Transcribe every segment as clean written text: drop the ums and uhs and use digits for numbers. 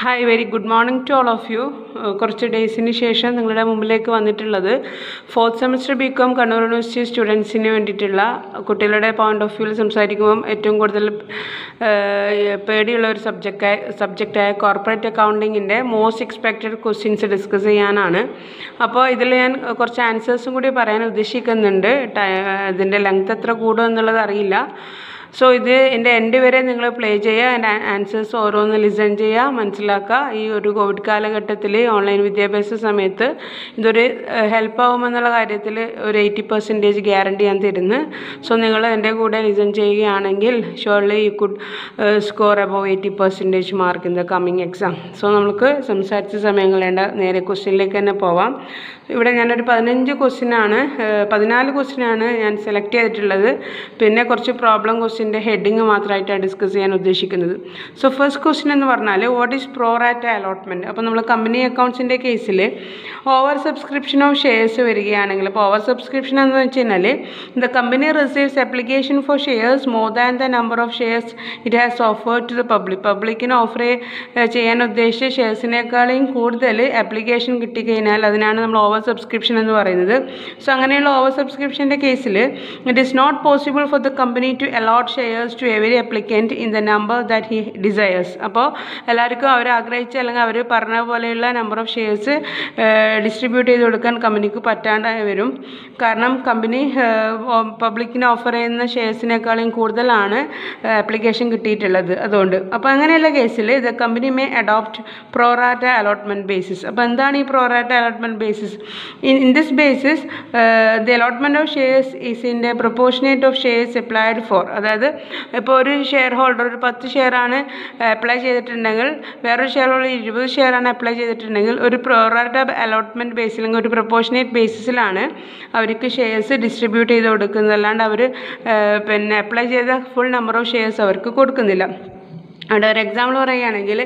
Hi, very good morning to all of you. കുറച്ച് ഡേയ്സിന് ശേഷം നിങ്ങളുടെ മുമ്പിലേക്ക് വന്നിട്ടുള്ളത് 4th semester BCom Kannur university സ്റ്റുഡൻസിന് വേണ്ടിയിട്ടുള്ള കുട്ടികളുടെ പോയിന്റ് ഓഫ് വ്യൂവിൽ സംസാരിക്കുമ്പം ഏറ്റവും കൂടുതൽ പേടിയുള്ള ഒരു സബ്ജക്റ്റായ കോർപ്പറേറ്റ് അക്കൗണ്ടിങ്ങിൻ്റെ മോസ്റ്റ് എക്സ്പെക്റ്റഡ് ക്വസ്റ്റ്യൻസ് ഡിസ്കസ് ചെയ്യാനാണ്. അപ്പോൾ ഇതിൽ ഞാൻ കുറച്ച് ആൻസേഴ്സും കൂടി പറയാൻ ഉദ്ദേശിക്കുന്നുണ്ട്. ഇതിൻ്റെ ലെങ്ത് എത്ര കൂടും എന്നുള്ളത് അറിയില്ല. സോ ഇത് എൻ്റെ എൻഡ് വരെ നിങ്ങൾ പ്ലേ ചെയ്യുക, എൻ്റെ ആൻസേഴ്സ് ഓരോന്ന് ലിസൺ ചെയ്യുക, മനസ്സിലാക്കുക. ഈ ഒരു കോവിഡ് കാലഘട്ടത്തിൽ ഓൺലൈൻ വിദ്യാഭ്യാസ സമയത്ത് ഇതൊരു ഹെൽപ്പ് ആവുമെന്നുള്ള കാര്യത്തിൽ ഒരു 80% ഗ്യാരണ്ടി ഞാൻ തരുന്നു. സോ നിങ്ങൾ എൻ്റെ കൂടെ ലിസൺ ചെയ്യുകയാണെങ്കിൽ surely you could score above 80% mark in the coming exam. So നമുക്ക് സംസാരിച്ച സമയം കളയേണ്ട, നേരെ ക്വസ്റ്റ്യനിലേക്ക് തന്നെ പോവാം. ഇവിടെ ഞാനൊരു 14 ക്വസ്റ്റ്യനാണ് ഞാൻ സെലക്ട് ചെയ്തിട്ടുള്ളത്. പിന്നെ കുറച്ച് പ്രോബ്ലം ക്വസ്റ്റ്യൻ്റെ ഹെഡിങ് മാത്രമായിട്ടാണ് ഡിസ്കസ് ചെയ്യാൻ ഉദ്ദേശിക്കുന്നത്. സോ ഫസ്റ്റ് ക്വസ്റ്റ്യൻ എന്ന് പറഞ്ഞാൽ വാട്ട് ഈസ് പ്രോറാറ്റ അലോട്ട്മെൻറ്റ്. അപ്പോൾ നമ്മൾ കമ്പനി അക്കൗണ്ട്സിൻ്റെ കേസിൽ ഓവർ സബ്സ്ക്രിപ്ഷൻ ഓഫ് ഷെയർസ് വരികയാണെങ്കിൽ, അപ്പോൾ ഓവർ സബ്സ്ക്രിപ്ഷൻ എന്ന് വെച്ച് കഴിഞ്ഞാൽ the company receives application for shares more than the number of shares it has offered to the പബ്ലിക്കിന് ഓഫർ ചെയ്യാൻ ഉദ്ദേശിച്ച ഷെയർസിനേക്കാളും കൂടുതൽ ആപ്ലിക്കേഷൻ കിട്ടിക്കഴിഞ്ഞാൽ അതിനാണ് നമ്മൾ ഓവർ സബ്സ്ക്രിപ്ഷൻ എന്ന് പറയുന്നത്. സോ അങ്ങനെയുള്ള ഓവർ സബ്സ്ക്രിപ്ഷൻ്റെ കേസിൽ it is not possible for the company to allot shares to every applicant in the number that he desires. അപ്പോൾ എല്ലാവർക്കും അവർ ആഗ്രഹിച്ച അല്ലെങ്കിൽ അവർ പറഞ്ഞ പോലെയുള്ള നമ്പർ ഓഫ് ഷെയർസ് ഡിസ്ട്രിബ്യൂട്ട് ചെയ്ത് കൊടുക്കാൻ കമ്പനിക്ക് പറ്റാണ്ടായി വരും. കാരണം കമ്പനി പബ്ലിക്കിന് ഓഫർ ചെയ്യുന്ന ഷെയർസിനേക്കാളും കൂടുതലാണ് ആപ്ലിക്കേഷൻ കിട്ടിയിട്ടുള്ളത്. അതുകൊണ്ട് അപ്പോൾ അങ്ങനെയുള്ള കേസിൽ the company may adopt pro rata allotment basis. അപ്പോൾ എന്താണ് ഈ pro rata allotment basis? In this basis, the allotment of shares is in the proportionate of shares applied for. അതായത് ഇപ്പോൾ ഒരു ഷെയർ ഹോൾഡർ ഒരു 10 ഷെയറാണ് അപ്ലൈ ചെയ്തിട്ടുണ്ടെങ്കിൽ, വേറൊരു ഷെയർ ഹോൾഡർ 20 ഷെയറാണ് അപ്ലൈ ചെയ്തിട്ടുണ്ടെങ്കിൽ, ഒരു പ്രോറാറ്റ അലോട്ട്മെൻറ്റ് ബേസിൽ അല്ലെങ്കിൽ ഒരു പ്രൊപ്പോർഷനേറ്റ് ബേസിസിലാണ് അവർക്ക് ഷെയർസ് ഡിസ്ട്രിബ്യൂട്ട് ചെയ്ത് കൊടുക്കുന്നത്. അല്ലാണ്ട് അവർ പിന്നെ അപ്ലൈ ചെയ്ത ഫുൾ നമ്പർ ഓഫ് ഷെയർസ് അവർക്ക് കൊടുക്കുന്നില്ല. അവിടെ ഒരു എക്സാമ്പിൾ പറയുകയാണെങ്കിൽ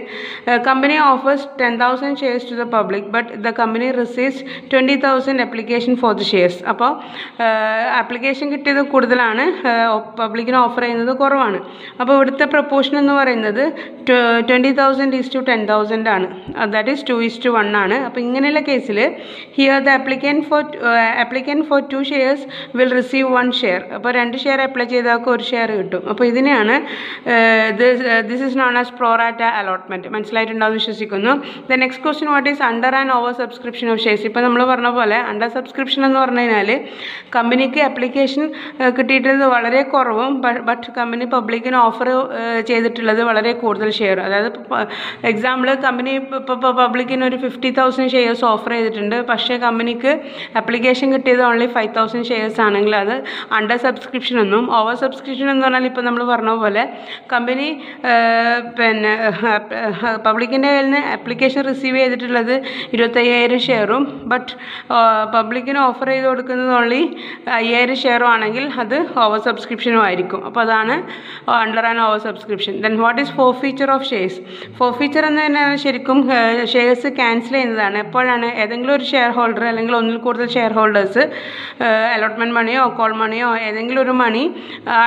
company offers 10,000 shares to the public but the company receives 20,000 application for the shares. അപ്പോൾ ആപ്ലിക്കേഷൻ കിട്ടിയത് കൂടുതലാണ്, പബ്ലിക്കിന് ഓഫർ ചെയ്യുന്നത് കുറവാണ്. അപ്പോൾ ഇവിടുത്തെ പ്രപ്പോർഷൻ എന്ന് പറയുന്നത് 20,000 ഈസ് ടു 10,000 ആണ്. ദാറ്റ് ഈസ് 2:1 ആണ്. അപ്പോൾ ഇങ്ങനെയുള്ള കേസിൽ here the applicant for 2 shares will receive 1 share. അപ്പോൾ 2 ഷെയർ അപ്ലൈ ചെയ്താൽ 1 ഷെയർ കിട്ടും. അപ്പോൾ ഇതിനെയാണ് this is known as pro rata allotment. മനസ്സിലായിട്ടുണ്ടാവും വിശ്വസിക്കുന്നു. The next question what is under and over subscription of shares. ഇപ്പോൾ നമ്മൾ പറഞ്ഞ പോലെ അണ്ടർ സബ്സ്ക്രിപ്ഷൻ എന്ന് പറഞ്ഞു കഴിഞ്ഞാൽ കമ്പനിക്ക് ആപ്ലിക്കേഷൻ കിട്ടിയിട്ടുള്ളത് വളരെ കുറവും ബട്ട് കമ്പനി പബ്ലിക്കിന് ഓഫർ ചെയ്തിട്ടുള്ളത് വളരെ കൂടുതൽ ഷെയർ. അതായത് എക്സാമ്പിൾ കമ്പനി ഇപ്പോൾ പബ്ലിക്കിന് ഒരു 50,000 ഷെയർസ് ഓഫർ ചെയ്തിട്ടുണ്ട്, പക്ഷേ കമ്പനിക്ക് ആപ്ലിക്കേഷൻ കിട്ടിയത് ഓൺലി 5,000 ഷെയർസ് ആണെങ്കിൽ അത് അണ്ടർ സബ്സ്ക്രിപ്ഷൻ എന്നും. ഓവർ സബ്സ്ക്രിപ്ഷൻ എന്ന് പറഞ്ഞാൽ ഇപ്പോൾ നമ്മൾ പറഞ്ഞ പോലെ കമ്പനി പിന്നെ പബ്ലിക്കിൻ്റെ കയ്യിൽ നിന്ന് ആപ്ലിക്കേഷൻ റിസീവ് ചെയ്തിട്ടുള്ളത് 25,000 ഷെയറും ബട്ട് പബ്ലിക്കിന് ഓഫർ ചെയ്ത് കൊടുക്കുന്നത് ഓൺലി 5,000 ഷെയറും ആണെങ്കിൽ അത് ഓവർ സബ്സ്ക്രിപ്ഷനും ആയിരിക്കും. അപ്പോൾ അതാണ് under and over subscription. Then what is forfeiture of shares. Forfeiture എന്ന് പറഞ്ഞാൽ ശരിക്കും ഷെയർസ് ക്യാൻസൽ ചെയ്യുന്നതാണ്. എപ്പോഴാണ് ഏതെങ്കിലും ഒരു ഷെയർ ഹോൾഡർ അല്ലെങ്കിൽ ഒന്നിൽ കൂടുതൽ ഷെയർ ഹോൾഡേഴ്സ് അലോട്ട്മെൻറ്റ് മണിയോ കോൾ മണിയോ ഏതെങ്കിലും ഒരു മണി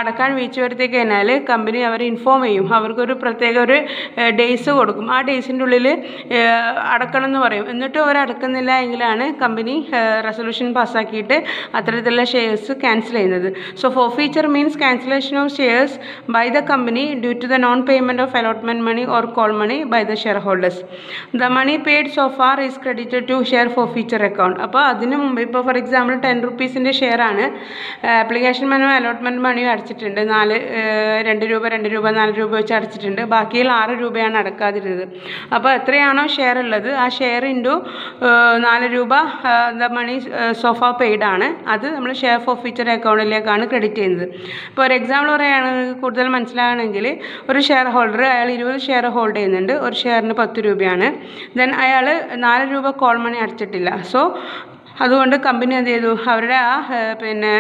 അടക്കാൻ വീഴ്ച വരുത്തി കഴിഞ്ഞാൽ കമ്പനി അവരെ ഇൻഫോം ചെയ്യും. അവർക്കൊരു പ്രത്യേക ഒരു ഡേയ്സ് കൊടുക്കും. ആ ഡേയ്സിൻ്റെ ഉള്ളിൽ അടക്കണം എന്ന് പറയും. എന്നിട്ടും അവർ അടക്കുന്നില്ല എങ്കിലാണ് കമ്പനി റെസൊല്യൂഷൻ പാസ്സാക്കിയിട്ട് അത്തരത്തിലുള്ള ഷെയർസ് ക്യാൻസൽ ചെയ്യുന്നത്. So forfeiture means cancellation of shares by the company due to the non payment of allotment money or call money by the share holders. The money paid so far is credited to share forfeiture account. അപ്പോൾ അതിന് മുമ്പ് ഇപ്പോൾ for example 10 റുപ്പീസിൻ്റെ ഷെയറാണ്, application മണിയോ allotment മണിയോ അടച്ചിട്ടുണ്ട്, 2 രൂപ 4 രൂപ വെച്ച് അടച്ചിട്ടുണ്ട്, ബാക്കിയിൽ 6 രൂപയാണ് അടക്കാതിരുന്നത്. അപ്പോൾ എത്രയാണോ ഷെയർ ഉള്ളത് ആ ഷെയർ ഇൻറ്റു 4 രൂപ ദ മണി സോഫ പെയ്ഡ് ആണ്, അത് നമ്മൾ ഷെയർ ഫോർഫീച്ചർ അക്കൗണ്ടിലേക്കാണ് ക്രെഡിറ്റ് ചെയ്യുന്നത്. ഇപ്പോൾ ഒരു എക്സാമ്പിൾ പറയുകയാണെങ്കിൽ കൂടുതൽ മനസ്സിലാകണമെങ്കിൽ ഒരു ഷെയർ ഹോൾഡർ അയാൾ 20 ഷെയർ ഹോൾഡ് ചെയ്യുന്നുണ്ട്, ഒരു ഷെയറിന് 10 രൂപയാണ്. ദെൻ അയാൾ 4 രൂപ കോൾ മണി അടച്ചിട്ടില്ല. സോ അതുകൊണ്ട് കമ്പനി എന്ത് ചെയ്തു, അവരുടെ ആ പിന്നെ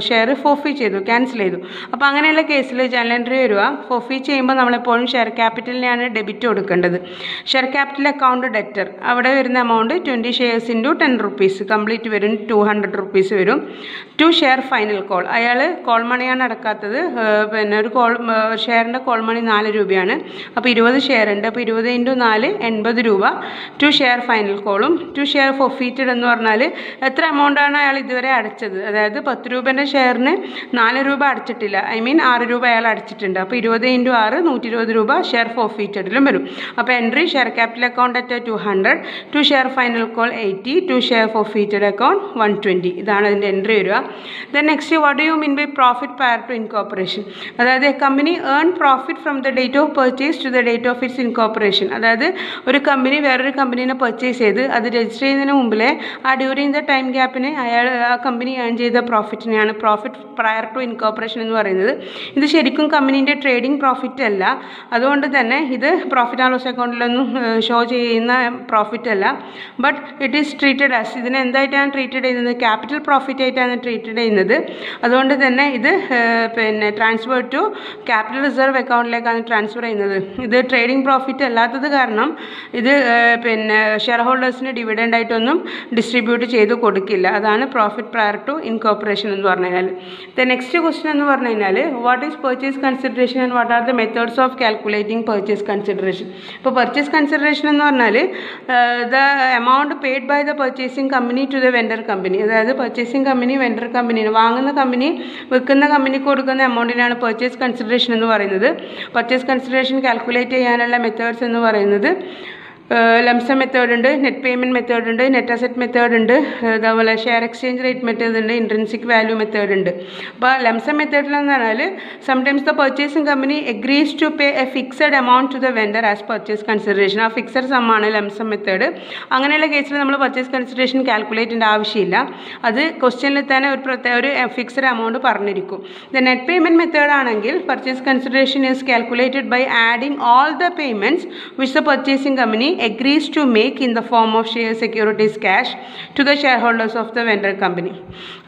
ഷെയർ ഫോർഫീറ്റ് ചെയ്തു, ക്യാൻസൽ ചെയ്തു. അപ്പോൾ അങ്ങനെയുള്ള കേസിൽ ജനറൽ എൻട്രി വരിക. ഫോർഫീറ്റ് ചെയ്യുമ്പോൾ നമ്മളെപ്പോഴും ഷെയർ ക്യാപിറ്റലിനെയാണ് ഡെബിറ്റ് കൊടുക്കേണ്ടത്. ഷെയർ ക്യാപിറ്റൽ അക്കൗണ്ട് ഡെറ്റർ, അവിടെ വരുന്ന amount 20 shares into 10 rupees, complete വരും 200 rupees വരും. 2 share ഫൈനൽ കോൾ, അയാൾ കോൾ മണിയാണ് അടക്കാത്തത്. പിന്നെ ഒരു ഷെയറിൻ്റെ കോൾ മണി 4 രൂപയാണ്. അപ്പോൾ 20 ഷെയർ ഉണ്ട്. അപ്പോൾ 20 × 4 80 രൂപ. 2 share ഫൈനൽ കോളും 2 share ഫോർഫീറ്റഡ് എന്ന് പറഞ്ഞാൽ എത്ര എമൗണ്ടാണ് അയാൾ ഇതുവരെ അടച്ചത്. അതായത് 10 രൂപേൻ്റെ ഷെയറിന് 4 രൂപ അടച്ചിട്ടില്ല, ഐ മീൻ 6 രൂപ അയാൾ അടച്ചിട്ടുണ്ട്. അപ്പോൾ 20 × 6 120 രൂപ ഷെയർ ഫോർഫീറ്റഡിലും വരും. അപ്പോൾ entry share capital account at 200, 2 share final call 80, 2 share forfeited account 120. ഇതാണ് അതിൻ്റെ എൻട്രി വരിക. Then next, what do you mean by profit prior to incorporation? അതായത് company earn profit from the date of purchase to the date of its incorporation. അതായത് ഒരു company വേറൊരു കമ്പനീനെ purchase ചെയ്ത് അത് register ചെയ്യുന്നതിന് മുമ്പിലെ ആ ഡ്യൂറിങ് ദ ടൈം ഗ്യാപ്പിന് ആ കമ്പനി ഏൺ ചെയ്ത പ്രോഫിറ്റിനെയാണ് പ്രോഫിറ്റ് പ്രയർ ടു ഇൻകോർപ്പറേഷൻ എന്ന് പറയുന്നത്. ഇത് ശരിക്കും കമ്പനീൻ്റെ ട്രേഡിംഗ് പ്രോഫിറ്റ് അല്ല. അതുകൊണ്ട് തന്നെ ഇത് പ്രോഫിറ്റ് ആൻഡ് ലോസ് അക്കൗണ്ടിലൊന്നും ഷോ ചെയ്യുന്ന പ്രോഫിറ്റ് അല്ല. But it is treated as, ഇതിനെ എന്തായിട്ടാണ് ട്രീറ്റഡ് ചെയ്യുന്നത്? ക്യാപിറ്റൽ പ്രോഫിറ്റ് ആയിട്ടാണ് ട്രീറ്റഡ് ചെയ്യുന്നത്. അതുകൊണ്ട് തന്നെ ഇത് പിന്നെ ട്രാൻസ്ഫർ ടു ക്യാപിറ്റൽ റിസർവ് അക്കൗണ്ടിലേക്കാണ് ട്രാൻസ്ഫർ ചെയ്യുന്നത്. ഇത് ട്രേഡിംഗ് പ്രോഫിറ്റ് അല്ലാത്തത് കാരണം ഇത് പിന്നെ ഷെയർ ഹോൾഡേഴ്സിന് ഡിവിഡൻഡ് ആയിട്ടൊന്നും ഡിസ്ട്രിബ്യൂട്ട് ചെയ്ത് കൊടുക്കില്ല. അതാണ് പ്രോഫിറ്റ് പ്രയർ ടു ഇൻകോർപ്പറേഷൻ എന്ന് പറഞ്ഞു കഴിഞ്ഞാൽ. ദ നെക്സ്റ്റ് ക്വസ്റ്റ്യൻ എന്ന് പറഞ്ഞു കഴിഞ്ഞാൽ, what is purchase consideration and what are the methods of calculating purchase consideration? ഇപ്പോൾ പർച്ചേസ് കൺസിഡറേഷൻ എന്ന് പറഞ്ഞാൽ the amount paid by the purchasing company to the vendor company. അതായത് പർച്ചേസിംഗ് കമ്പനി വെൻഡർ കമ്പനിന്, വാങ്ങുന്ന company വിൽക്കുന്ന കമ്പനിക്ക് കൊടുക്കുന്ന എമൗണ്ടിനാണ് പർച്ചേസ് കൺസിഡറേഷൻ എന്ന് പറയുന്നത്. പർച്ചേസ് കൺസിഡറേഷൻ കാൽക്കുലേറ്റ് ചെയ്യാനുള്ള മെത്തേഡ്സ് എന്ന് പറയുന്നത് ലംസം മെത്തേഡ് ഉണ്ട്, നെറ്റ് പേയ്മെൻറ്റ് മെത്തേഡ് ഉണ്ട്, നെറ്റ് അസറ്റ് മെത്തേഡ് ഉണ്ട്, അതുപോലെ ഷെയർ എക്സ്ചേഞ്ച് റേറ്റ് മെത്തേഡ് ഉണ്ട്, ഇൻട്രിൻസിക് വാല്യൂ മെത്തേഡ് ഉണ്ട്. അപ്പോൾ ലംസം മെത്തേഡിലെന്ന് പറഞ്ഞാൽ sometimes the purchasing company agrees to pay a fixed amount to the vendor as purchase consideration. ആ ഫിക്സഡ് സമ്മാണ് ലംസം മെത്തേഡ്. അങ്ങനെയുള്ള കേസിൽ നമ്മൾ പർച്ചേസ് കൺസിഡറേഷൻ കാൽക്കുലേറ്റ് ചെയ്യേണ്ട ആവശ്യമില്ല. അത് ക്വസ്റ്റ്യനിൽ തന്നെ ഒരു ഫിക്സഡ് എമൗണ്ട് പറഞ്ഞിരിക്കും. ദ നെറ്റ് പേയ്മെൻറ്റ് മെത്തേഡ് ആണെങ്കിൽ purchase consideration is calculated by adding all the payments which the purchasing company agrees to make in the form of share securities cash to the shareholders of the vendor company.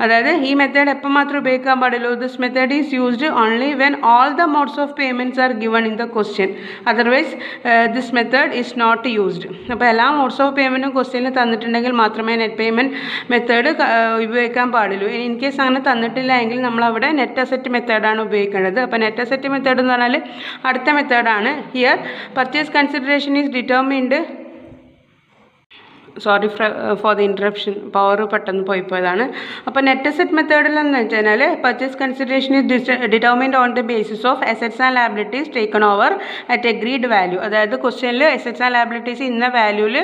അതായത് ഈ method എപ്പോൾ മാത്രം ഉപയോഗിക്കാൻ പാടുള്ളൂ? This method is used only when all the modes of payments are given in the question. Otherwise this method is not used. അപ്പോൾ എല്ലാ modes of പേയ്മെൻറ്റും ക്വസ്റ്റ്യനിൽ തന്നിട്ടുണ്ടെങ്കിൽ മാത്രമേ നെറ്റ് പേയ്മെൻറ്റ് മെത്തേഡ് ഉപയോഗിക്കാൻ പാടുള്ളൂ. ഇൻ കേസ് അങ്ങനെ തന്നിട്ടില്ല എങ്കിൽ നമ്മളവിടെ നെറ്റ് അസറ്റ് മെത്തേഡാണ് ഉപയോഗിക്കേണ്ടത്. അപ്പോൾ നെറ്റ് അസറ്റ് മെത്തേഡ് എന്ന് പറഞ്ഞാൽ അടുത്ത മെത്തേഡാണ്. Here purchase consideration is determined, sorry for the interruption, power പെട്ടെന്ന് പോയതാണ്. അപ്പോൾ നെറ്റ് അസറ്റ് മെത്തേഡിൽ എന്ന് വെച്ച് കഴിഞ്ഞാൽ purchase consideration is determined on the basis of assets and liabilities taken over at agreed value. അതായത് ക്വസ്റ്റ്യനിൽ അസറ്റ്സ് ആൻഡ് ലയബിലിറ്റീസ് ഇന്ന വാല്യൂവിൽ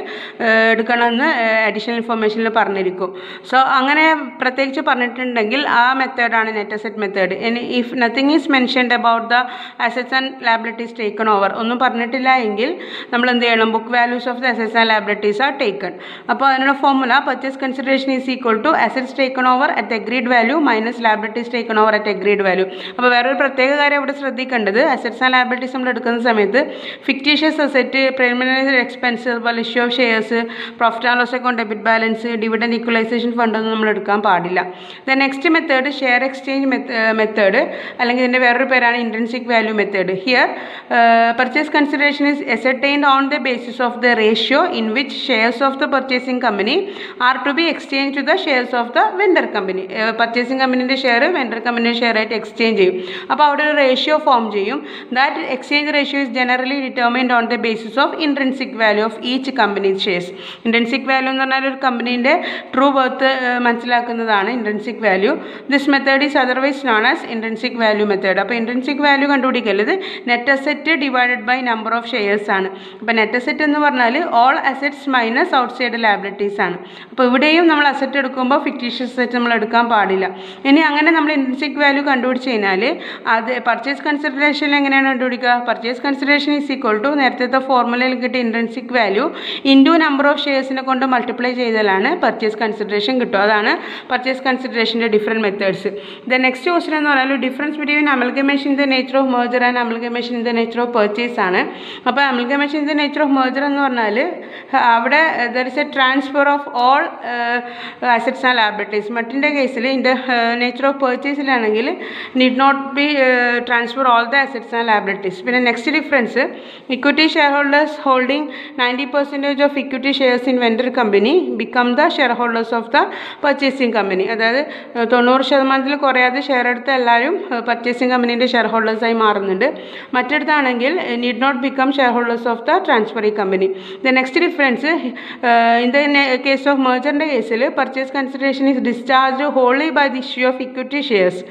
എടുക്കണമെന്ന് അഡീഷണൽ ഇൻഫർമേഷനിൽ പറഞ്ഞിരിക്കും. സോ അങ്ങനെ പ്രത്യേകിച്ച് പറഞ്ഞിട്ടുണ്ടെങ്കിൽ ആ മെത്തേഡാണ് net asset method. If nothing is mentioned about the assets and liabilities taken over, ഒന്നും പറഞ്ഞിട്ടില്ല എങ്കിൽ നമ്മൾ എന്ത് ചെയ്യണം? Book values of the assets and liabilities are taken. അപ്പോൾ അതിനുള്ള formula purchase consideration is equal to assets taken over at agreed value minus liabilities taken over at agreed value. അപ്പോൾ വേറൊരു പ്രത്യേക കാര്യം ഇവിടെ ശ്രദ്ധിക്കേണ്ടത്, അസറ്റ്സ് ആൻഡ് ലയബിലിറ്റീസ് നമ്മൾ എടുക്കുന്ന സമയത്ത് ഫിക്റ്റീഷ്യസ് അസറ്റ്, പ്രിലിമിനറി എക്സ്പെൻസ്, അതുപോലെ issue of shares, profit and loss account, debit balance, dividend equalisation ഫണ്ടൊന്നും നമ്മൾ എടുക്കാൻ പാടില്ല. The next method share exchange method, അല്ലെങ്കിൽ ഇതിൻ്റെ വേറൊരു പേരാണ് intrinsic value method. Here purchase consideration is ascertained on the basis of the ratio in which shares of the purchasing company are to be exchanged to the shares of the vendor company. Purchasing കമ്പനീൻ്റെ share vendor കമ്പനിയുടെ share ആയിട്ട് exchange ചെയ്യും. അപ്പോൾ അവിടെ ഒരു ratio form ചെയ്യും. That exchange ratio is generally determined on the basis of intrinsic value of each company's shares. Intrinsic value എന്ന് പറഞ്ഞാൽ ഒരു കമ്പനീൻ്റെ ട്രൂ വർത്ത് മനസ്സിലാക്കുന്നതാണ് intrinsic value. This method is otherwise known as intrinsic value method. അപ്പോൾ intrinsic value കണ്ടുപിടിക്കരുത്, net asset divided by number of shares ആണ്. അപ്പോൾ net asset എന്ന് പറഞ്ഞാൽ all assets minus outside liabilities ആണ്. അപ്പോൾ ഇവിടെയും നമ്മൾ അസെറ്റ് എടുക്കുമ്പോൾ ഫിക്റ്റീഷ്യസ് അസെറ്റ് നമ്മൾ എടുക്കാൻ പാടില്ല. ഇനി അങ്ങനെ നമ്മൾ ഇൻട്രിൻസിക് വാല്യൂ കണ്ടുപിടിച്ച് കഴിഞ്ഞാൽ അത് പർച്ചേസ് കൺസിഡറേഷനിൽ എങ്ങനെയാണ് കണ്ടുപിടിക്കുക? Purchase consideration is equal to നേരത്തെ ഫോർമുലയിൽ കിട്ടിയ intrinsic value into number of ഷെയർസിനെ കൊണ്ട് മൾട്ടിപ്ലൈ ചെയ്താലാണ് പർച്ചേസ് കൺസിഡറേഷൻ കിട്ടുക. അതാണ് പർച്ചേസ് കൺസിഡറേഷൻ്റെ different methods. The next question എന്ന് പറഞ്ഞാൽ difference between amalgamation in the nature of merger and amalgamation in the nature of purchase ആണ്. അപ്പോൾ amalgamation in the nature of merger എന്ന് പറഞ്ഞാൽ അവിടെ there is a transfer of all assets and liabilities. മറ്റിൻ്റെ കേസിൽ in the nature of പർച്ചേസിലാണെങ്കിൽ need not be transfer all the assets and liabilities. പിന്നെ next difference, equity shareholders holding 90% of equity shares in vendor company become the share holders of the purchasing company. അതായത് 90% കുറയാതെ share എടുത്ത എല്ലാവരും purchasing കമ്പനീൻ്റെ share ഹോൾഡേഴ്സായി മാറുന്നുണ്ട്. മറ്റെടുത്താണെങ്കിൽ need not become shareholders of the transferring company. The next difference, in the case of മെർജറിൻ്റെ കേസിൽ purchase consideration is discharged wholly by the issue of equity shares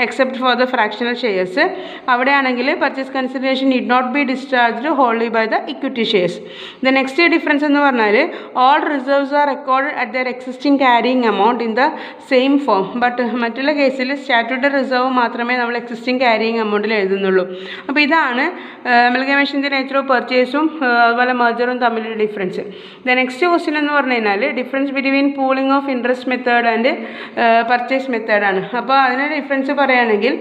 except for the fractional shares. അവിടെയാണെങ്കിൽ purchase consideration need not be discharged wholly by the equity shares. The next difference എന്ന് പറഞ്ഞാൽ all reserves are record at their existing carrying amount in the same form. But മറ്റുള്ള കേസിൽ statutory reserve മാത്രമേ നമ്മൾ existing carrying എമൗണ്ടിൽ എഴുതുന്നുള്ളൂ. അപ്പോൾ ഇതാണ് അമൽഗമേഷൻ്റെ nature of പർച്ചേസും അതുപോലെ മെർജറും തമ്മിലുള്ള ഡിഫറൻസ്. ദ നെക്സ്റ്റ് ക്വസ്റ്റ്യൻ എന്ന് പറഞ്ഞു കഴിഞ്ഞാൽ difference between pooling of interest method and purchase മെത്തേഡാണ്. അപ്പോൾ അതിൻ്റെ ഡിഫറൻസ് പറയുകയാണെങ്കിൽ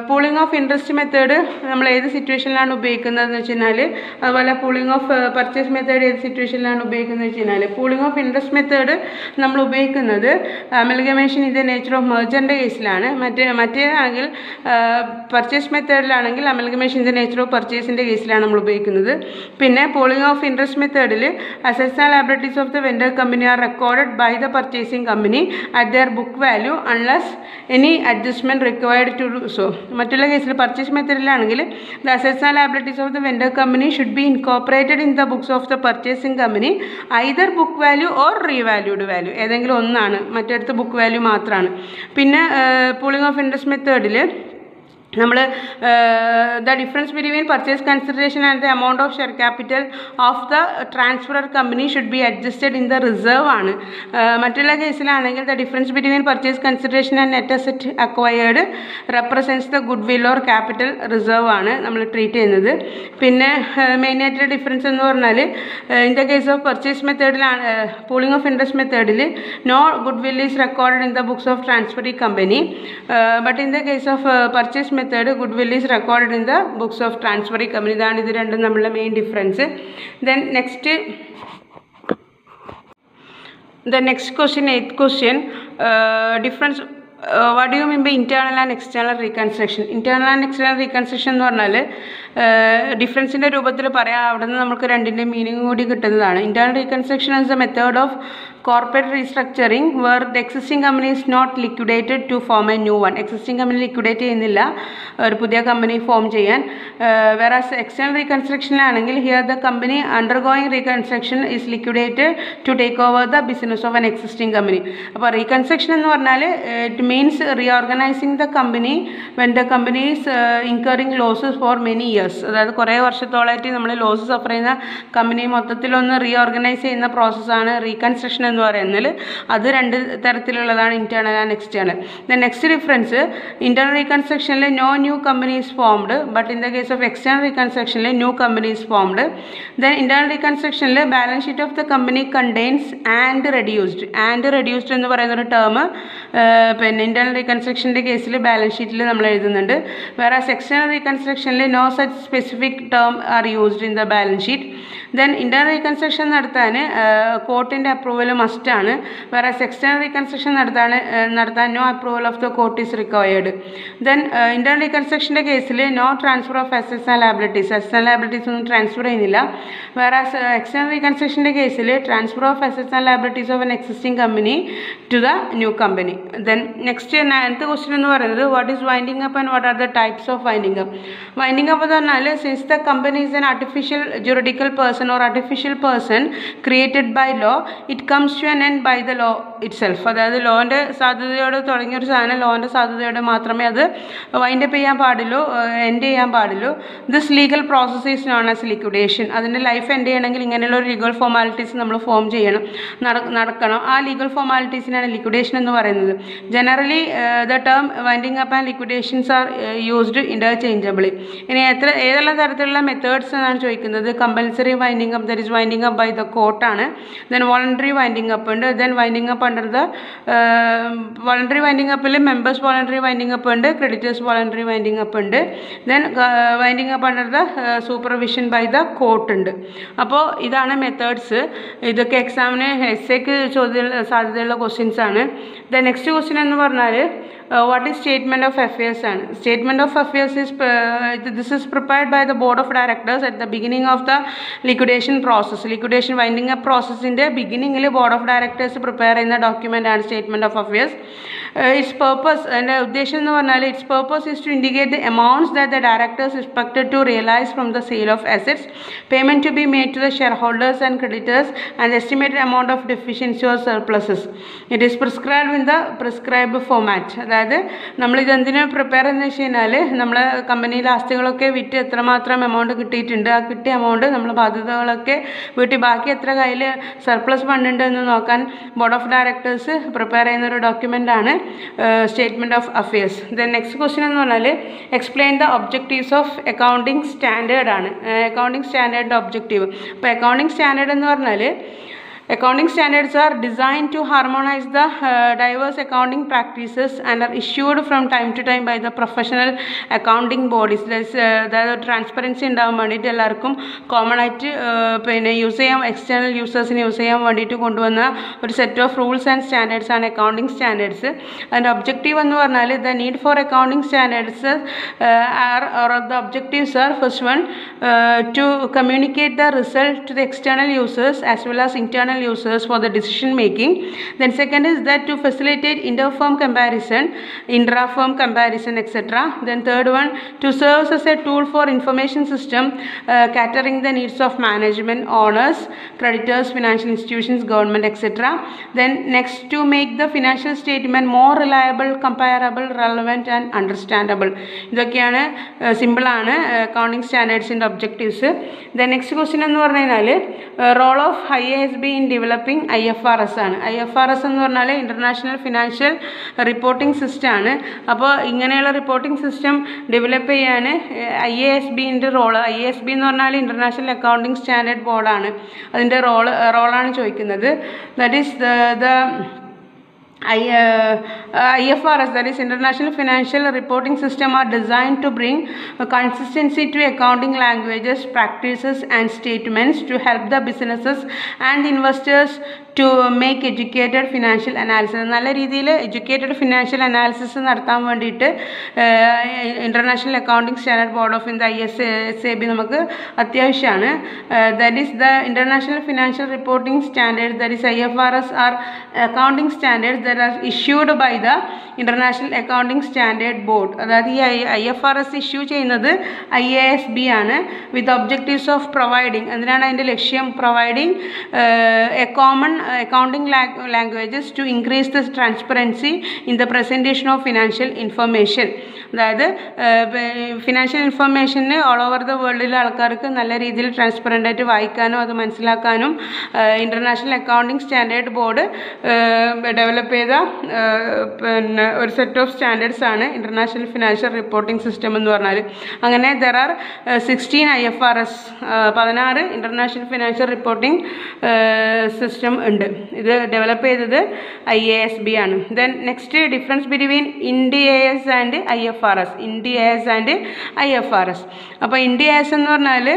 പൂളിംഗ് ഓഫ് ഇൻട്രസ്റ്റ് മെത്തേഡ് നമ്മൾ ഏത് സിറ്റുവേഷനിലാണ് ഉപയോഗിക്കുന്നതെന്ന് വെച്ച് കഴിഞ്ഞാൽ, അതുപോലെ പൂളിംഗ് ഓഫ് പർച്ചേസ് മെത്തേഡ് ഏത് സിറ്റുവേഷനിലാണ് ഉപയോഗിക്കുന്നത് വെച്ച് കഴിഞ്ഞാൽ, പൂളിംഗ് ഓഫ് ഇൻട്രസ്റ്റ് മെത്തേഡ് നമ്മൾ ഉപയോഗിക്കുന്നത് amalgamation in the nature of മെർജറിൻ്റെ കേസിലാണ്. മറ്റേതാണെങ്കിൽ പർച്ചേസ് മെത്തേഡിലാണെങ്കിൽ amalgamation in the nature of പർച്ചേസിൻ്റെ കേസിലാണ് നമ്മൾ ഉപയോഗിക്കുന്നത്. പിന്നെ പൂളിംഗ് ഓഫ് ഇൻട്രസ്റ്റ് മെത്തേഡിൽ assets and liabilities of the vendor company are recorded by the purchasing company at their book value unless any adjustment required to do so. മറ്റുള്ള കേസിൽ purchase മെത്തേഡിലാണെങ്കിൽ the assets and liabilities of the vendor company should be incorporated in the books of the purchasing company either book value or revalued value, ഏതെങ്കിലും ഒന്നാണ്, മറ്റടുത്ത് book value മാത്രമാണ്. പിന്നെ pooling of interest മെത്തേഡിൽ നമ്മൾ the difference between purchase consideration and the amount of share capital of the transferor company should be adjusted in the reserve ആണ്. മറ്റുള്ള കേസിലാണെങ്കിൽ the difference between purchase consideration and net asset acquired represents the goodwill or capital reserve ആണ് നമ്മൾ treat ചെയ്യുന്നത്. പിന്നെ മെയിനായിട്ടുള്ള difference എന്ന് പറഞ്ഞാൽ in the case of purchase മെത്തേഡിലാണ് പൂളിംഗ് ഓഫ് ഇൻട്രസ്റ്റ് മെത്തേഡിൽ no goodwill is recorded in the books of transferring company, but in the case of purchase method goodwill is recorded in the books of transferring company. ഇതാണ് ഇത് രണ്ടും നമ്മളുടെ main difference. Then next question, 8th question, difference what do you mean by internal and external reconstruction. Internal and external reconstruction എന്ന് പറഞ്ഞാൽ ഡിഫറൻസിൻ്റെ രൂപത്തിൽ പറയാം, അവിടെ നിന്ന് നമുക്ക് രണ്ടിൻ്റെ മീനിങ് കൂടി കിട്ടുന്നതാണ്. Internal reconstruction is A method of corporate restructuring where the existing company is not liquidated to form a new one. Existing company liquidate ചെയ്യുന്നില്ല, ഒരു പുതിയ കമ്പനി ഫോം ചെയ്യാൻ. whereas external reconstruction ആണെങ്കിൽ here the company undergoing reconstruction is liquidated to take over the business of an existing company. അപ്പോൾ reconstruction എന്ന് പറഞ്ഞാൽ it means reorganizing the company when the company is incurring losses for many years. അതായത് കുറേ വർഷത്തോളമായിട്ട് നമ്മൾ loss Zafar ചെയ്യുന്ന company മൊത്തത്തിലൊന്ന് reorganise ചെയ്യുന്ന പ്രോസസ്സാണ് റീകൺസ്ട്രക്ഷൻ എന്ന് പറയുന്നത്. അത് രണ്ട് തരത്തിലുള്ളതാണ്, internal and external. The next difference, internal റീകൺസ്ട്രക്ഷനിൽ no new company is formed, but in the case of external റീകൺസ്ട്രക്ഷനിൽ new company is formed. Then internal റീകൺസ്ട്രക്ഷനിൽ balance sheet of the company contains and reduced എന്ന് പറയുന്നൊരു term പിന്നെ internal റീകൺസ്ട്രക്ഷൻ്റെ കേസിൽ balance ഷീറ്റിൽ നമ്മൾ എഴുതുന്നുണ്ട്. വേറാസ് എക്സ്റ്റേണൽ റീകൺസ്ട്രക്ഷനിൽ no such specific term are used in the balance sheet. Then internal reconstruction നടത്താൻ കോർട്ടിൻ്റെ അപ്രൂവൽ മസ്റ്റാണ്. വേറാസ് എക്സ്റ്റേണൽ റീകൺസ്ട്രക്ഷൻ നടത്താൻ no approval of the court is required. Then internal റീകൺസ്ട്രക്ഷൻ്റെ കേസിൽ no transfer of assets and liabilities ഒന്നും transfer ചെയ്യുന്നില്ല. Whereas external റീകൺസ്ട്രക്ഷൻ്റെ കേസിൽ transfer of assets and liabilities of an existing company to the new company. Then next 9th question എന്ന് പറയുന്നത് what is winding up and what are the types of winding up. Winding up എന്ന് പറഞ്ഞാൽ since the company is N artificial juridical person or artificial person created by law, it comes to an end by the law itself. അതായത് ലോൻ്റെ സാധ്യതയോട് തുടങ്ങിയൊരു സാധനം ലോൻ്റെ സാധ്യതയോടെ മാത്രമേ അത് wind up ചെയ്യാൻ പാടുള്ളൂ, end ചെയ്യാൻ പാടുള്ളൂ. This legal process is known as liquidation. അതിൻ്റെ life end ചെയ്യണമെങ്കിൽ ഇങ്ങനെയുള്ള ഒരു ലീഗൽ ഫോർമാലിറ്റീസ് നമ്മൾ ഫോം ചെയ്യണം, നടക്കണം. ആ ലീഗൽ ഫോർമാലിറ്റീസിനാണ് ലിക്വിഡേഷൻ എന്ന് പറയുന്നത്. Generally the term winding up and liquidations are used interchangeably. ഇനി ഏതെല്ലാം തരത്തിലുള്ള മെത്തേഡ്സ് എന്നാണ് ചോദിക്കുന്നത്. Compulsory winding up, that is winding up by the കോർട്ടാണ്. ദെൻ വോളണ്ടറി വൈൻഡിങ് അപ്പ് ഉണ്ട്. Then winding up under the voluntary winding up il members voluntary winding up undu, creditors voluntary winding up undu, then winding up under the supervision by the court undu. appo idana methods idokke exam ne essay ku sadhyadയുള്ള questions aanu. The next question ennu parnal what is statement of affairs aanu. Statement of affairs is this is prepared by the board of directors at the beginning of the liquidation process. Liquidation winding up process inde beginning il board of directors prepare cheyna document and statement of affairs. Its purpose and uddesham ennu parnal its purpose is to indicate the amounts that the directors expected to realize from the sale of assets, payment to be made to the shareholders and creditors, and the estimated amount of deficiency or surpluses. It is prescribed in the prescribed format. അതായത് നമ്മൾ ഇതെന്തിനു prepare എന്ന് വെച്ച് കഴിഞ്ഞാൽ നമ്മൾ കമ്പനിയിലെ ആസ്തികളൊക്കെ വിറ്റ് എത്രമാത്രം amount കിട്ടിയിട്ടുണ്ട്, ആ കിട്ടിയ എമൗണ്ട് നമ്മൾ ബാധ്യതകളൊക്കെ വീട്ടി ബാക്കി എത്ര കയ്യിൽ സർപ്ലസ് ഫണ്ട് ഉണ്ട് എന്ന് നോക്കാൻ ബോർഡ് ഓഫ് ഡയറക്ടേഴ്സ് പ്രിപ്പയർ ചെയ്യുന്ന ഒരു ഡോക്യുമെൻ്റ് ആണ് statement of affairs. Then next question എന്ന് പറഞ്ഞാൽ explain the objectives of accounting standard ആണ്. അക്കൗണ്ടിങ് സ്റ്റാൻഡേർഡിൻ്റെ ഒബ്ജക്റ്റീവ്. അപ്പോൾ അക്കൗണ്ടിങ് സ്റ്റാൻഡേർഡ് എന്ന് പറഞ്ഞാൽ accounting standards are designed to harmonize the diverse accounting practices and are issued from time to time by the professional accounting bodies. That transparency ഉണ്ടാവാൻ വേണ്ടിയിട്ട് എല്ലാവർക്കും common ആയിട്ട് പിന്നെ യൂസ് ചെയ്യാൻ എക്സ്റ്റേണൽ യൂസേഴ്സിന് യൂസ് ചെയ്യാൻ വേണ്ടിയിട്ട് കൊണ്ടുവന്ന ഒരു set of rules and standards ആണ് അക്കൗണ്ടിങ് സ്റ്റാൻഡേർഡ്സ്. അതിൻ്റെ ഒബ്ജക്റ്റീവ് എന്ന് പറഞ്ഞാൽ the need for accounting standards or the objectives are first one to communicate the result to the external users as well as internal users for the decision making. Then second is that to facilitate inter-firm comparison, intra-firm comparison, etc. Then third one to serve as a tool for information system catering the needs of management, owners, creditors, financial institutions, government, etc. Then next to make the financial statement more reliable, comparable, relevant and understandable. ഇതൊക്കെയാണ് simple ആണ് accounting സ്റ്റാൻഡേർഡ്സിൻ്റെ ഒബ്ജക്റ്റീവ്സ്. Then next question എന്ന് പറഞ്ഞു കഴിഞ്ഞാൽ role of IASB in developing IFRS ആണ്. IFRS എന്ന് പറഞ്ഞാൽ ഇൻ്റർനാഷണൽ ഫിനാൻഷ്യൽ റിപ്പോർട്ടിംഗ് സിസ്റ്റം ആണ്. അപ്പോൾ ഇങ്ങനെയുള്ള റിപ്പോർട്ടിംഗ് സിസ്റ്റം ഡെവലപ്പ് ചെയ്യാൻ IASBൻ്റെ റോള്, IASB എന്ന് പറഞ്ഞാൽ ഇൻ്റർനാഷണൽ അക്കൗണ്ടിങ് സ്റ്റാൻഡേർഡ് ബോർഡാണ്, അതിൻ്റെ റോളാണ് ചോദിക്കുന്നത്. That is the IFRS, that is International Financial Reporting System, are designed to bring consistency to accounting languages, practices and statements to help the businesses and investors to make educated financial analysis. നല്ല രീതിയിൽ educated financial analysis നടത്താൻ വേണ്ടിയിട്ട് international accounting standard board of India ISAB നമുക്ക് അത്യാവശ്യമാണ്. That is the international financial reporting standard, that is IFRS are accounting standards that are issued by the International Accounting Standard Board. അതായത് ഈ IFRS issue ചെയ്യുന്നത് IASB ആണ് with objectives of providing, എന്തിനാണ് അതിൻ്റെ ലക്ഷ്യം, providing A common accounting languages to increase the transparency in the presentation of financial information. അതായത് financial ഇൻഫർമേഷന് all over the വേൾഡിലെ ആൾക്കാർക്ക് നല്ല രീതിയിൽ ട്രാൻസ്പെറൻ്റ് ആയിട്ട് വായിക്കാനും അത് മനസ്സിലാക്കാനും international accounting standard board develop ചെയ്ത പിന്നെ ഒരു സെറ്റ് ഓഫ് സ്റ്റാൻഡേർഡ്സ് ആണ് ഇൻ്റർനാഷണൽ ഫിനാൻഷ്യൽ റിപ്പോർട്ടിംഗ് സിസ്റ്റം എന്ന് പറഞ്ഞാൽ. അങ്ങനെ there are 16 IFRS, 16 international financial reporting system ഉണ്ട്. ഇത് ഡെവലപ്പ് ചെയ്തത് IASB ആണ്. Then next difference between IND-AS and IFRS. IND-AS and IFRS. അപ്പോൾ IND-AS എന്ന് പറഞ്ഞാൽ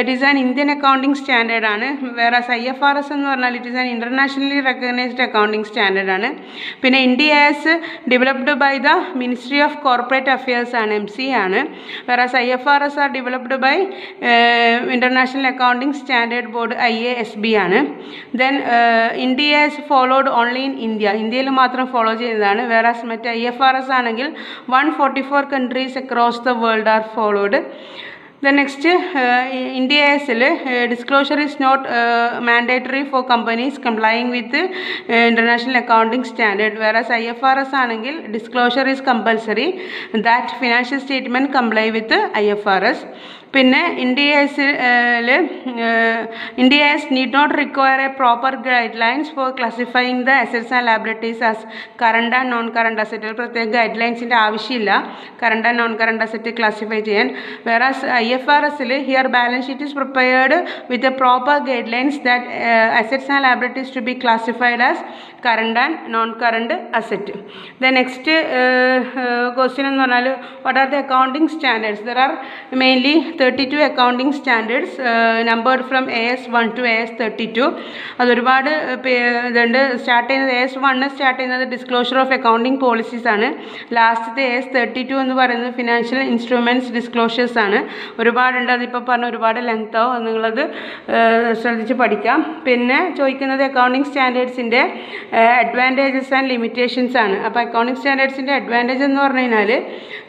it is an Indian accounting standard ആണ്. വേറാസ് IFRS എന്ന് പറഞ്ഞാൽ it is an internationally recognised accounting standard ആണ്. പിന്നെ IND-AS developed by the ministry of corporate affairs ആണ്, MC ആണ്. Whereas IFRS are developed by international accounting standard board IASB ആണ്. Then IND-AS followed only in India, ഇന്ത്യയിൽ മാത്രം follow ചെയ്തതാണ്. വേറാസ് മറ്റേ IFRS ആണെങ്കിൽ 144 countries across the world are followed. The next IND-ASൽ disclosure is not mandatory for companies complying with international accounting standard, whereas IFRS ആണെങ്കിൽ disclosure is compulsory that financial statement comply with IFRS. പിന്നെ India's need not require a proper guidelines for classifying the assets and liabilities as current and non-current asset. പ്രത്യേക ഗൈഡ്ലൈൻസിൻ്റെ ആവശ്യമില്ല current and non current asset classify ചെയ്യാൻ. whereas IFRSൽ here balance sheet is prepared with a proper guidelines that assets and liabilities to be classified as current and non-current asset. The next question എന്ന് പറഞ്ഞാൽ what are the accounting standards? There are mainly 32 accounting standards numbered from AS1 to AS32. അതൊരുപാട് ഇതുണ്ട്. Start ചെയ്യുന്നത് AS1 start ചെയ്യുന്നത് disclosure of accounting policies ആണ്. ലാസ്റ്റത്തെ AS32 എന്ന് പറയുന്നത് ഫിനാൻഷ്യൽ ഇൻസ്ട്രുമെൻറ്റ്സ് ഡിസ്ക്ലോഷേഴ്സ് ആണ്. ഒരുപാടുണ്ട്, അതിപ്പോൾ പറഞ്ഞ ഒരുപാട് ലെങ്ത് ആവും, അത് നിങ്ങളത് ശ്രദ്ധിച്ച് പഠിക്കാം. പിന്നെ ചോദിക്കുന്നത് അക്കൗണ്ടിങ് സ്റ്റാൻഡേർഡ്സിൻ്റെ അഡ്വാൻറ്റേജസ് ആൻഡ് ലിമിറ്റേഷൻസ് ആണ്. അപ്പോൾ അക്കൗണ്ടിങ് സ്റ്റാൻഡേർഡ്സിൻ്റെ അഡ്വാൻറ്റേജ് എന്ന് പറഞ്ഞു കഴിഞ്ഞാൽ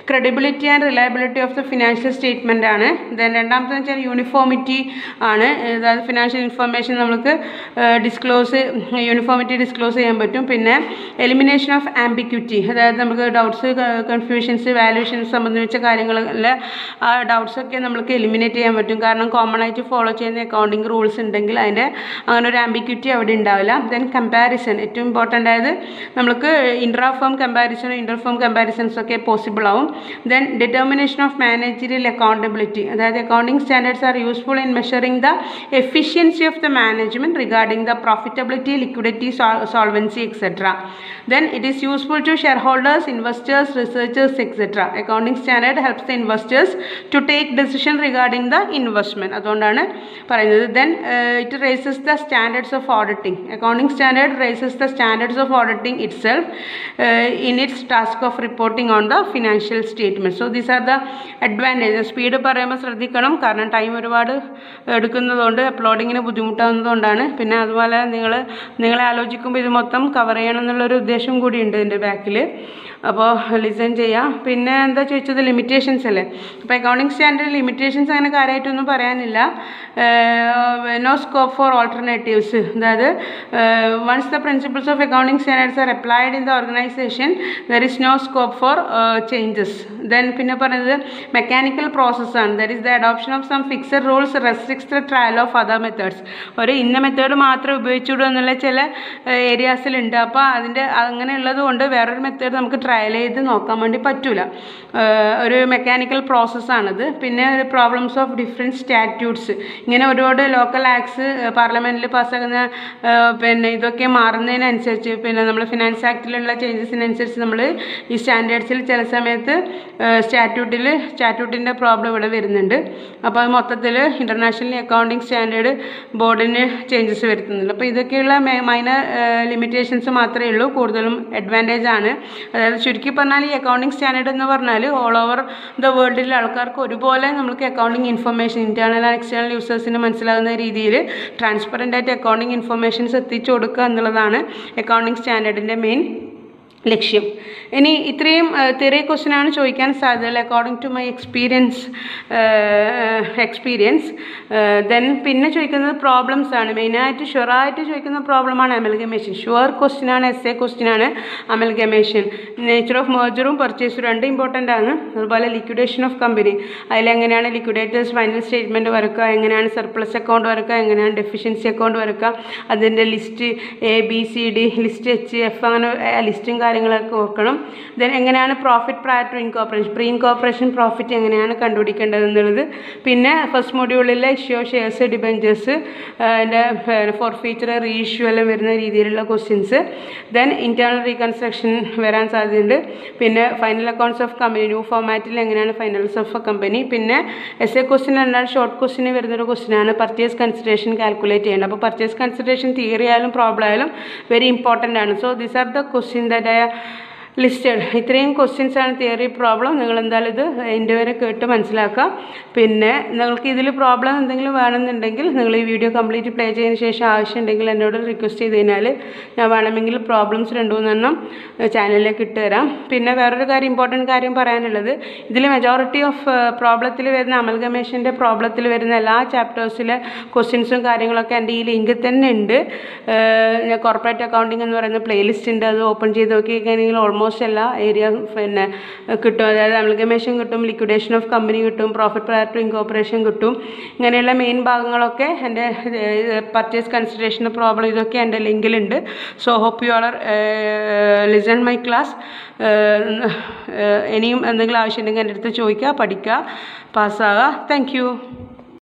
credibility and reliability of the financial statement ആണ്. ദെൻ രണ്ടാമത്തെ വെച്ചാൽ യൂണിഫോമിറ്റി ആണ്. അതായത് ഫിനാൻഷ്യൽ ഇൻഫർമേഷൻ നമുക്ക് യൂണിഫോമിറ്റി ഡിസ്ക്ലോസ് ചെയ്യാൻ പറ്റും. പിന്നെ എലിമിനേഷൻ ഓഫ് ആംബിക്വിറ്റി, അതായത് നമുക്ക് ഡൗട്ട്സ് കൺഫ്യൂഷൻസ് വാല്യൂഷൻസ് സംബന്ധിച്ച കാര്യങ്ങളിൽ ആ ഡൗട്ട്സൊക്കെ നമുക്ക് എലിമിനേറ്റ് ചെയ്യാൻ പറ്റും. കാരണം കോമൺ ആയിട്ട് ഫോളോ ചെയ്യുന്ന അക്കൗണ്ടിങ് റൂൾസ് ഉണ്ടെങ്കിൽ അതിൻ്റെ അങ്ങനെ ഒരു ആംബിക്വിറ്റി അവിടെ ഉണ്ടാവില്ല. ദെൻ കമ്പാരിസൺ, ഏറ്റവും ഇമ്പോർട്ടൻ്റ് ആയത് നമുക്ക് ഇൻട്രാഫേം കമ്പാരിസണും ഇൻ്റർഫേം കമ്പാരിസൺസൊക്കെ പോസിബിൾ ആവും. Then determination of managerial accountability, അതായത് accounting standards are useful in measuring the efficiency of the management regarding the profitability, liquidity, solvency, etc. Then it is useful to shareholders, investors, researchers, etc. Accounting standard helps the investors to take decision regarding the investment. അതുകൊണ്ടാണ് പറയുന്നത്. Then it raises the standards of auditing. Accounting standard raises the standards of auditing itself in its task of reporting on the financial statement. So these are the advantages. Speed പറയുമ്പോൾ ശ്രദ്ധിക്കണം, കാരണം time ഒരുപാട് എടുക്കുന്നതുകൊണ്ട് അപ്ലോഡിങ്ങിന് ബുദ്ധിമുട്ടാകുന്നതുകൊണ്ടാണ്. പിന്നെ അതുപോലെ നിങ്ങളെ ആലോചിക്കുമ്പോൾ ഇത് മൊത്തം കവർ ചെയ്യണം എന്നുള്ളൊരു ഉദ്ദേശം കൂടിയുണ്ട് ഇതിൻ്റെ ബാക്കിൽ. അപ്പോൾ ലിസൺ ചെയ്യാം. പിന്നെ എന്താ ചോദിച്ചത്, ലിമിറ്റേഷൻസ് അല്ലേ. അപ്പോൾ അക്കൗണ്ടിങ് സ്റ്റാൻഡേർഡ് ലിമിറ്റേഷൻസ് അങ്ങനെ കാര്യമായിട്ടൊന്നും പറയാനില്ല. നോ സ്കോപ്പ് ഫോർ ഓൾട്ടർനേറ്റീവ്സ്, അതായത് once the principles of accounting standards are applied in the organisation there is no scope for changes. Then പിന്നെ പറയുന്നത് മെക്കാനിക്കൽ പ്രോസസ്സാണ്. There is the adoption of some fixed rules restricts the trial of other methods. ഒരു ഇന്ന method മാത്രമേ ഉപയോഗിച്ചുള്ളൂ എന്നുള്ള ചില ഏരിയാസിലുണ്ട്. അപ്പോൾ അങ്ങനെയുള്ളത് കൊണ്ട് വേറൊരു മെത്തേഡ് നമുക്ക് ട്രയൽ ചെയ്ത് നോക്കാൻ വേണ്ടി പറ്റില്ല. ഒരു മെക്കാനിക്കൽ പ്രോസസ്സാണിത്. പിന്നെ ഒരു പ്രോബ്ലംസ് ഓഫ് ഡിഫറെൻറ്റ് സ്റ്റാറ്റ്യൂട്ട്സ്, ഇങ്ങനെ ഒരുപാട് ലോക്കൽ ആക്ട്സ് പാർലമെൻറ്റിൽ പാസ്സാക്കുന്ന പിന്നെ ഇതൊക്കെ മാറുന്നതിനനുസരിച്ച്, പിന്നെ നമ്മൾ ഫിനാൻസ് ആക്ടിലുള്ള ചേഞ്ചസിനനുസരിച്ച് നമ്മൾ ഈ സ്റ്റാൻഡേർഡ്സിൽ ചില സമയത്ത് സ്റ്റാറ്റ്യൂട്ടിൻ്റെ പ്രോബ്ലം ഇവിടെ വരുന്നുണ്ട്. അപ്പോൾ അത് മൊത്തത്തിൽ ഇൻ്റർനാഷണൽ അക്കൗണ്ടിങ് സ്റ്റാൻഡേർഡ് ബോർഡിന് ചേഞ്ചസ് വരുത്തുന്നുണ്ട്. അപ്പോൾ ഇതൊക്കെയുള്ള മൈനർ ലിമിറ്റേഷൻസ് മാത്രമേ ഉള്ളൂ, കൂടുതലും അഡ്വാൻറ്റേജ് ആണ്. അതായത് ചുരുക്കി പറഞ്ഞാൽ ഈ അക്കൗണ്ടിങ് സ്റ്റാൻഡേർഡ് എന്ന് പറഞ്ഞാൽ ഓൾ ഓവർ ദ വേൾഡിലെ ആൾക്കാർക്ക് ഒരുപോലെ നമുക്ക് accounting information internal and external യൂസേഴ്സിന് മനസ്സിലാകുന്ന രീതിയിൽ ട്രാൻസ്പെറൻ്റ് ആയിട്ട് അക്കൗണ്ടിങ് ഇൻഫർമേഷൻസ് എത്തിച്ചു കൊടുക്കുക എന്നുള്ളതാണ് അക്കൗണ്ടിങ് സ്റ്റാൻഡേർഡിൻ്റെ മെയിൻ ലക്ഷ്യം. ഇനി ഇത്രയും തിയറി ക്വസ്റ്റ്യനാണ് ചോദിക്കാൻ സാധ്യതയുള്ളത് according to my experience. Then പിന്നെ ചോദിക്കുന്നത് പ്രോബ്ലംസ് ആണ്. മെയിനായിട്ട് ഷുവറായിട്ട് ചോദിക്കുന്ന പ്രോബ്ലമാണ് അമൽഗമേഷൻ. ഷുവർ ക്വസ്റ്റ്യനാണ്, എസ്എ ക്വസ്റ്റ്യനാണ് അമൽഗമേഷൻ. നേച്ചർ ഓഫ് മെർജറും പർച്ചേസും രണ്ട് ഇമ്പോർട്ടൻ്റ് ആണ്. അതുപോലെ ലിക്വിഡേഷൻ ഓഫ് കമ്പനി, അതിലെങ്ങനെയാണ് ലിക്വിഡേറ്റേഴ്സ് ഫൈനൽ സ്റ്റേറ്റ്മെൻറ്റ് വരക്കുക, എങ്ങനെയാണ് സർപ്ലസ് അക്കൗണ്ട് വരക്കുക, എങ്ങനെയാണ് ഡെഫിഷ്യൻസി അക്കൗണ്ട് വരക്കുക, അതിൻ്റെ ലിസ്റ്റ് ABCD, ലിസ്റ്റ് HF, അങ്ങനെ ലിസ്റ്റും കാര്യങ്ങളൊക്കെ ഓർക്കണം. ദെൻ എങ്ങനെയാണ് profit prior to incorporation, pre incorporation profit എങ്ങനെയാണ് കണ്ടുപിടിക്കേണ്ടത് എന്നുള്ളത്. പിന്നെ ഫസ്റ്റ് മൊഡ്യൂളിലെ ഇഷ്യൂ ഓഫ് ഷെയർസ്, ഡിബെഞ്ചേഴ്സ്, അതിൻ്റെ ഫോർഫീച്ചർ, റീഇഷ്യൂ എല്ലാം വരുന്ന രീതിയിലുള്ള ക്വസ്റ്റ്യൻസ്. ദെൻ ഇൻറ്റേർണൽ റീകൺസ്ട്രക്ഷൻ വരാൻ സാധ്യതയുണ്ട്. പിന്നെ final accounts of company, new ഫോമാറ്റിൽ എങ്ങനെയാണ് ഫൈനൽസ് ഓഫ് എ കമ്പനി. പിന്നെ എസ്എ ക്വസ്റ്റ്യൻ എന്നാൽ ഷോർട്ട് ക്വസ്റ്റ്യന് വരുന്നൊരു ക്വസ്റ്റ്യനാണ് പർച്ചേസ് കൺസിഡറേഷൻ കാൽക്കുലേറ്റ് ചെയ്യേണ്ടത്. അപ്പോൾ പർച്ചേസ് കൺസിഡറേഷൻ തിയറി ആയാലും പ്രോബ്ലം ആയാലും വെരി ഇമ്പോർട്ടൻ്റ് ആണ്. So these are the question that listed. ഇത്രയും ക്വസ്റ്റ്യൻസ് ആണ് തിയറി പ്രോബ്ലം. നിങ്ങൾ എന്തായാലും ഇത് എൻ്റെ വരെ കേട്ട് മനസ്സിലാക്കുക. പിന്നെ നിങ്ങൾക്ക് ഇതിൽ പ്രോബ്ലം എന്തെങ്കിലും വേണമെന്നുണ്ടെങ്കിൽ നിങ്ങൾ ഈ വീഡിയോ കംപ്ലീറ്റ് പ്ലേ ചെയ്തതിന് ശേഷം ആവശ്യമുണ്ടെങ്കിൽ എന്നോട് റിക്വസ്റ്റ് ചെയ്ത് കഴിഞ്ഞാൽ ഞാൻ വേണമെങ്കിൽ പ്രോബ്ലംസ് 2-3 ചാനലിലേക്ക് ഇട്ട് തരാം. പിന്നെ വേറൊരു ഇമ്പോർട്ടൻറ്റ് കാര്യം പറയാനുള്ളത്, ഇതിൽ മെജോറിറ്റി ഓഫ് പ്രോബ്ലത്തിൽ വരുന്ന അമൽഗമേഷൻ്റെ പ്രോബ്ലത്തിൽ വരുന്ന എല്ലാ ചാപ്റ്റേഴ്സിലെ ക്വസ്റ്റ്യൻസും കാര്യങ്ങളൊക്കെ എൻ്റെ ഈ ലിങ്കിൽ തന്നെ ഉണ്ട്. കോർപ്പറേറ്റ് അക്കൗണ്ടിങ് എന്ന് പറയുന്ന പ്ലേലിസ്റ്റ് ഉണ്ട്, അത് ഓപ്പൺ ചെയ്ത് നോക്കിക്കഴിഞ്ഞാൽ ഓൾമോസ്റ്റ് എല്ലാ ഏരിയ പിന്നെ കിട്ടും. അതായത് അമൽഗമേഷൻ കിട്ടും, ലിക്വിഡേഷൻ ഓഫ് കമ്പനി കിട്ടും, പ്രോഫിറ്റ് പ്രയർ ടു ഇൻകോർപ്പറേഷൻ കിട്ടും. ഇങ്ങനെയുള്ള മെയിൻ ഭാഗങ്ങളൊക്കെ എൻ്റെ പർച്ചേസ് കൺസിഡറേഷൻ പ്രോബ്ലം ഇതൊക്കെ എൻ്റെ ലിങ്കിലുണ്ട്. So hope you all listen my class. ഇനിയും എന്തെങ്കിലും ആവശ്യമുണ്ടെങ്കിൽ എൻ്റെ അടുത്ത് ചോദിക്കുക, പഠിക്കുക, പാസ്സാകുക. Thank you.